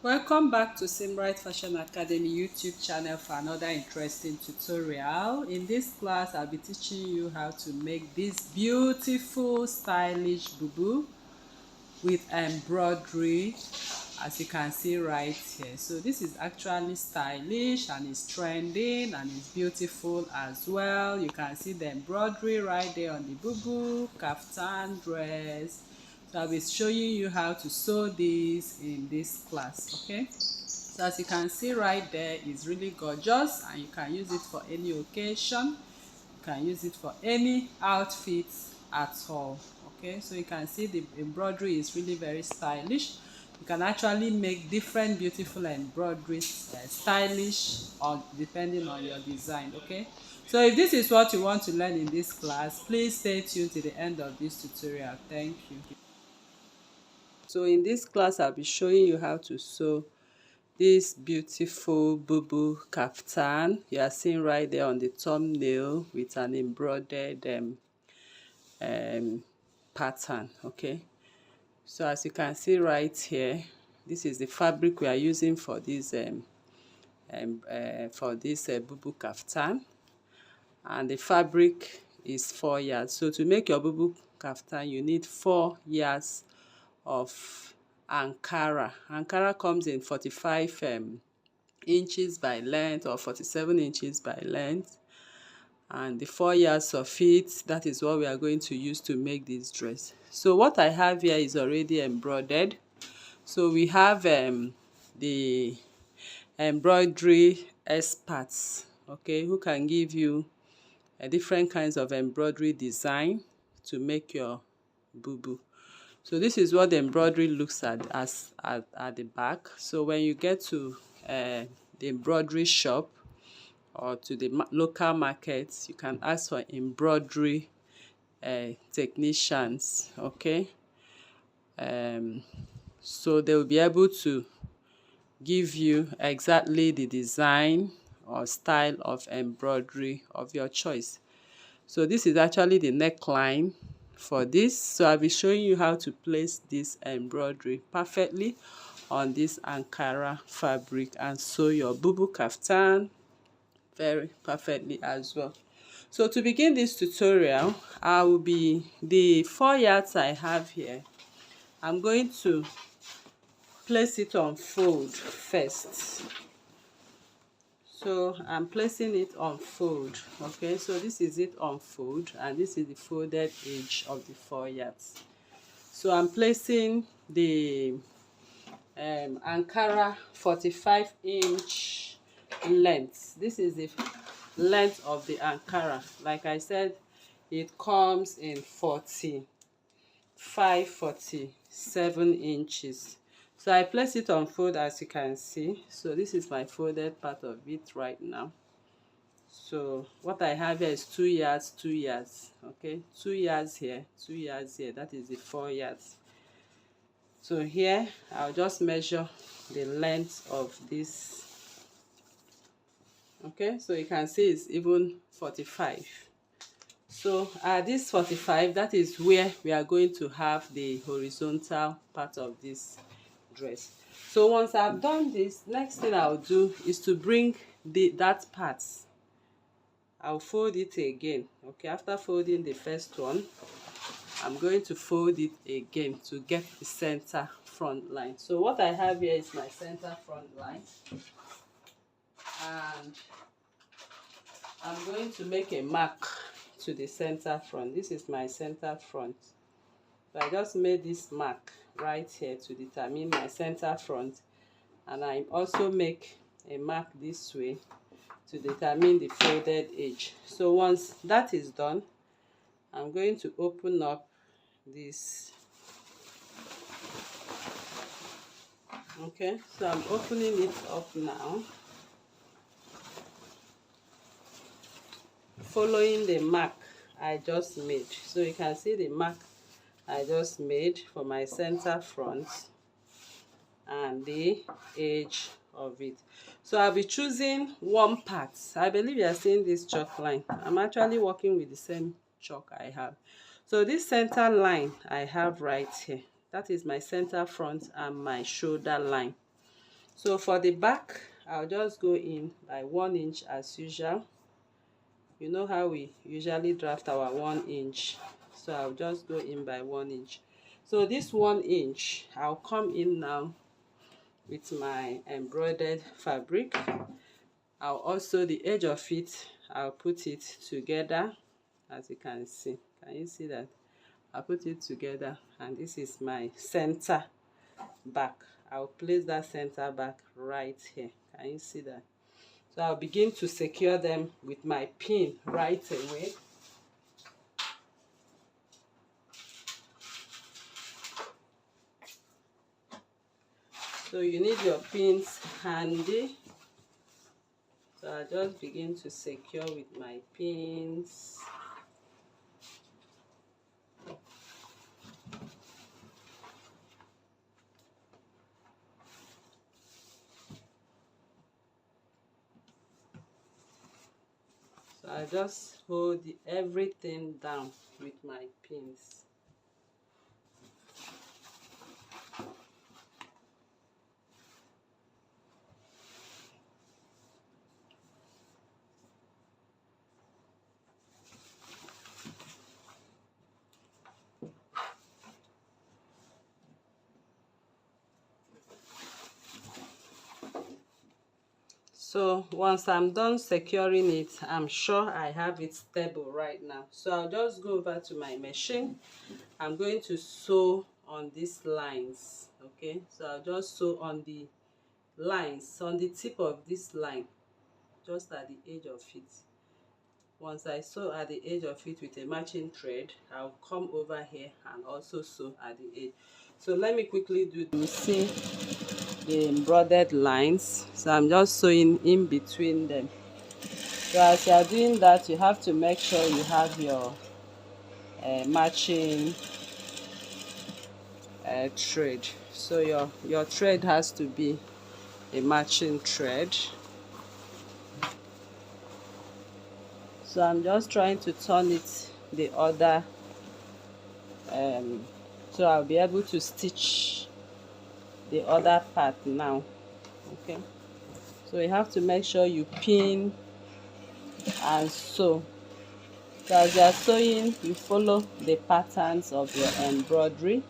Welcome back to Simbright Fashion Academy YouTube channel for another interesting tutorial. In this class, I'll be teaching you how to make this beautiful, stylish bubu with embroidery, as you can see right here. So this is actually stylish and it's trending and it's beautiful as well. You can see the embroidery right there on the bubu kaftan dress. So I'll be showing you how to sew this in this class, okay? So as you can see right there, it's really gorgeous and you can use it for any occasion. You can use it for any outfit at all, okay? So you can see the embroidery is really very stylish. You can actually make different beautiful embroideries stylish or depending on your design, okay? So if this is what you want to learn in this class, please stay tuned to the end of this tutorial. Thank you. So in this class, I'll be showing you how to sew this beautiful bubu kaftan you are seeing right there on the thumbnail with an embroidered pattern. Okay, so as you can see right here, this is the fabric we are using for this bubu kaftan, and the fabric is 4 yards. So to make your bubu kaftan, you need 4 yards of Ankara. Ankara comes in 45 inches by length or 47 inches by length, and the 4 yards of it, that is what we are going to use to make this dress. So what I have here is already embroidered. So we have the embroidery experts, okay, who can give you different kinds of embroidery design to make your bubu. So this is what the embroidery looks at the back. So when you get to the embroidery shop or to the local markets, you can ask for embroidery technicians, okay? So they will be able to give you exactly the design or style of embroidery of your choice. So this is actually the neckline for this. So I'll be showing you how to place this embroidery perfectly on this Ankara fabric and sew your bubu kaftan very perfectly as well. So to begin this tutorial, the 4 yards I have here, I'm going to place it on fold first. So I'm placing it on fold, okay? So this is it on fold, and this is the folded edge of the 4 yards. So I'm placing the Ankara 45-inch length. This is the length of the Ankara. Like I said, it comes in 47 inches. So I place it on fold, as you can see. So this is my folded part of it right now. So what I have here is 2 yards, 2 yards, okay? 2 yards here, 2 yards here. That is the 4 yards. So here I'll just measure the length of this. Okay, so you can see it's even 45. So at this 45, that is where we are going to have the horizontal part of this dress. So once I've done this, next thing I'll do is to bring that part. I'll fold it again. Okay, after folding the first one, I'm going to fold it again to get the center front line. So what I have here is my center front line, and I'm going to make a mark to the center front. This is my center front. So I just made this mark right here to determine my center front, and I also make a mark this way to determine the folded edge. So once that is done, I'm going to open up this. Okay, so I'm opening it up now, following the mark I just made. So you can see the mark I just made for my center front and the edge of it. So I'll be choosing one part. I believe you are seeing this chalk line. I'm actually working with the same chalk I have. So this center line I have right here, that is my center front and my shoulder line. So for the back, I'll just go in by 1 inch as usual. You know how we usually draft our 1 inch, so I'll just go in by 1 inch. So this 1 inch, I'll come in now with my embroidered fabric. I'll also, the edge of it, I'll put it together, as you can see. Can you see that? I'll put it together, and this is my center back. I'll place that center back right here. Can you see that? So I'll begin to secure them with my pin right away. So you need your pins handy. So I'll just begin to secure with my pins. So I just hold everything down with my pins. So once I'm done securing it, I'm sure I have it stable right now. So I'll just go over to my machine. I'm going to sew on these lines. Okay, so I'll just sew on the lines, on the tip of this line, just at the edge of it. Once I sew at the edge of it with a matching thread, I'll come over here and also sew at the edge. So let me quickly do this. You see the embroidered lines, so I'm just sewing in between them. So as you are doing that, you have to make sure you have your matching thread. So your thread has to be a matching thread. So I'm just trying to turn it the other, so I'll be able to stitch the other part now. Okay, so you have to make sure you pin and sew. So as you are sewing, you follow the patterns of your embroidery.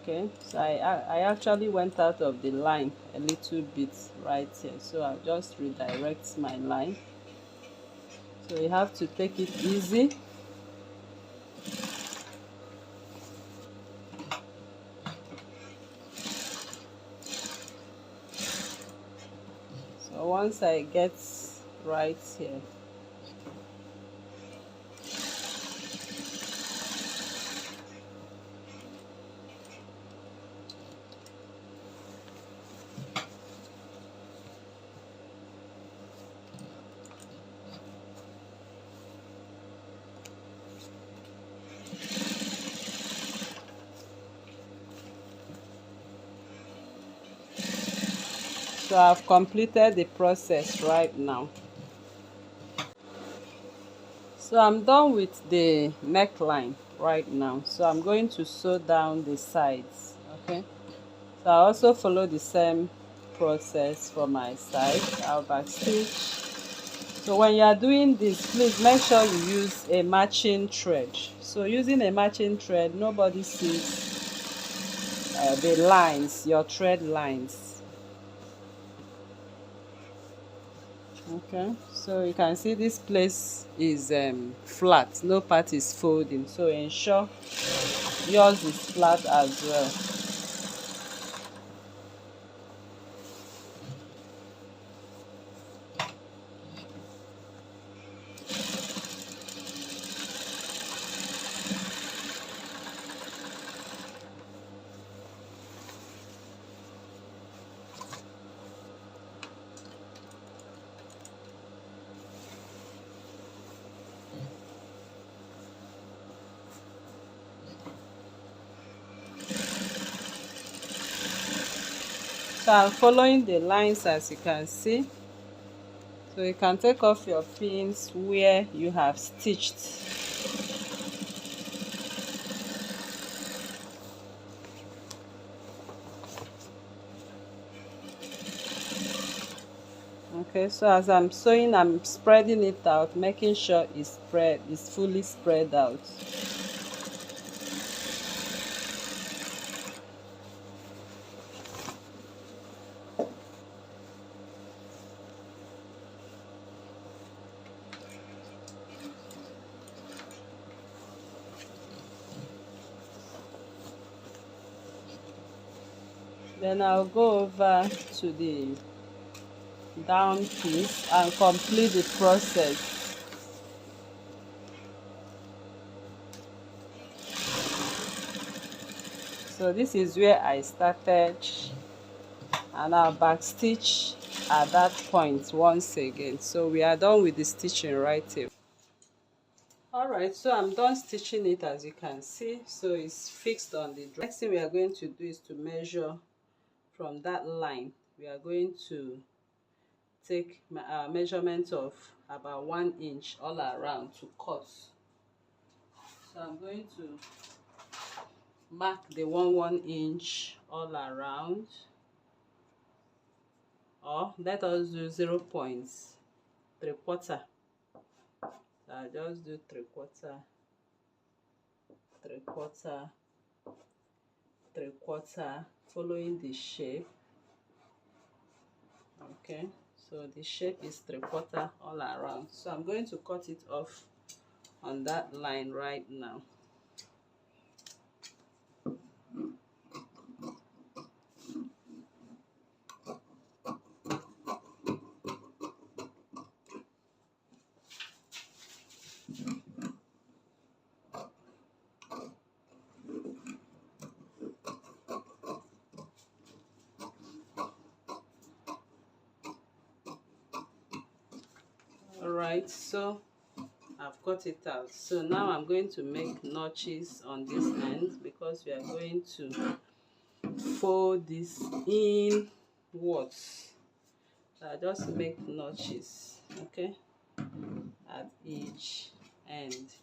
Okay, so I actually went out of the line a little bit right here, so I'll just redirect my line. So you have to take it easy. So once I get right here, so I've completed the process right now. So I'm done with the neckline right now. So I'm going to sew down the sides. Okay, so I also follow the same process for my side. I'll backstitch. So when you are doing this, please make sure you use a matching thread. So using a matching thread, nobody sees the lines, your thread lines. Okay, so you can see this place is flat, no part is folding, so ensure yours is flat as well. So I'm following the lines as you can see. So you can take off your pins where you have stitched. Okay, so as I'm sewing, I'm spreading it out, making sure it's fully spread out. Then I'll go over to the down piece and complete the process. So this is where I started, and I'll back stitch at that point once again. So we are done with the stitching right here. Alright, so I'm done stitching it, as you can see. So it's fixed on the dress. Next thing we are going to do is to measure from that line. We are going to take a measurement of about 1 inch all around to cut. So I'm going to mark the 1 inch all around, or let us do 0.3/4. So I'll just do 3/4, 3/4, 3/4, following the shape. Okay, so the shape is 3/4 all around. So I'm going to cut it off on that line right now. Alright, so I've cut it out. So now I'm going to make notches on this end, because we are going to fold this inwards. So I just make notches, okay, at each end.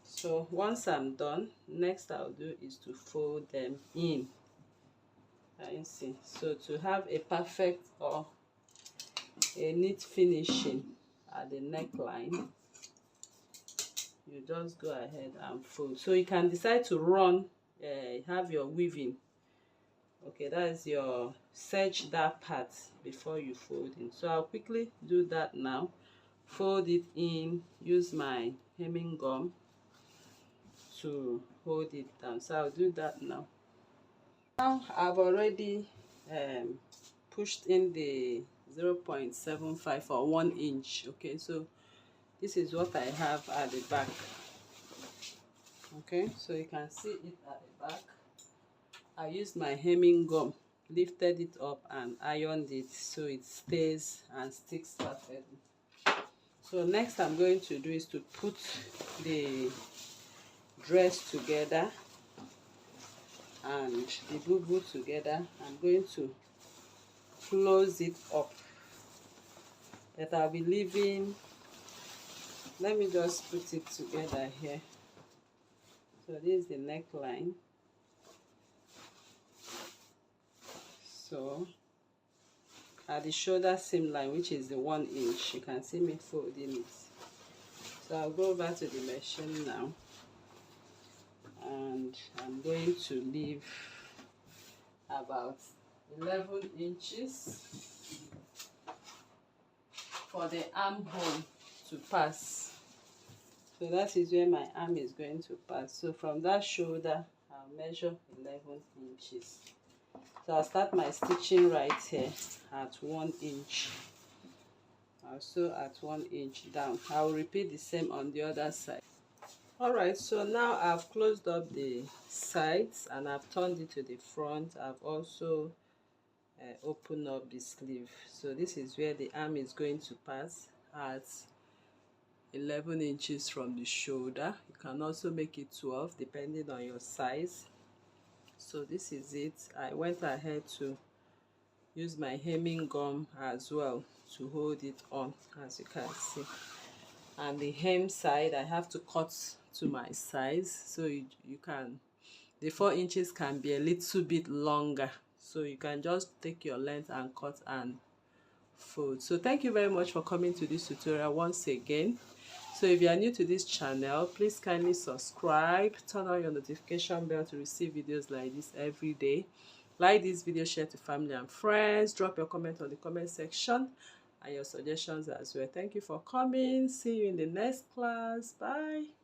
So once I'm done, next I'll do is to fold them in. Can you see? So to have a perfect or a neat finishing at the neckline, you just go ahead and fold. So you can decide to run, have your weaving. Okay, that is your serge that part before you fold in. So I'll quickly do that now. Fold it in, use my hemming gum to hold it down. So I'll do that now. Now I've already pushed in the 0.75 or 1 inch. Okay, so this is what I have at the back. Okay, so you can see it at the back. I used my hemming gum, lifted it up and ironed it so it stays and sticks perfectly. So next I'm going to do is to put the dress together and the BUBU together. I'm going to close it up, that I'll be leaving. Let me just put it together here. So this is the neckline. So at the shoulder seam line, which is the 1 inch, you can see me folding it. So I'll go over to the machine now, and I'm going to leave about 11 inches for the armhole to pass. So that is where my arm is going to pass. So from that shoulder, I'll measure 11 inches. So I'll start my stitching right here at 1 inch. I'll sew at 1 inch down. I'll repeat the same on the other side. Alright, so now I've closed up the sides and I've turned it to the front. I've also opened up the sleeve. So this is where the arm is going to pass at 11 inches from the shoulder. You can also make it 12 depending on your size. So this is it. I went ahead to use my hemming gum as well to hold it on, as you can see. And the hem side, I have to cut to my size, so you can, the 4 inches can be a little bit longer, so you can just take your length and cut and food. So thank you very much for coming to this tutorial once again. So if you are new to this channel, please kindly subscribe, turn on your notification bell to receive videos like this every day. Like this video, share to family and friends, drop your comment on the comment section and your suggestions as well. Thank you for coming. See you in the next class. Bye.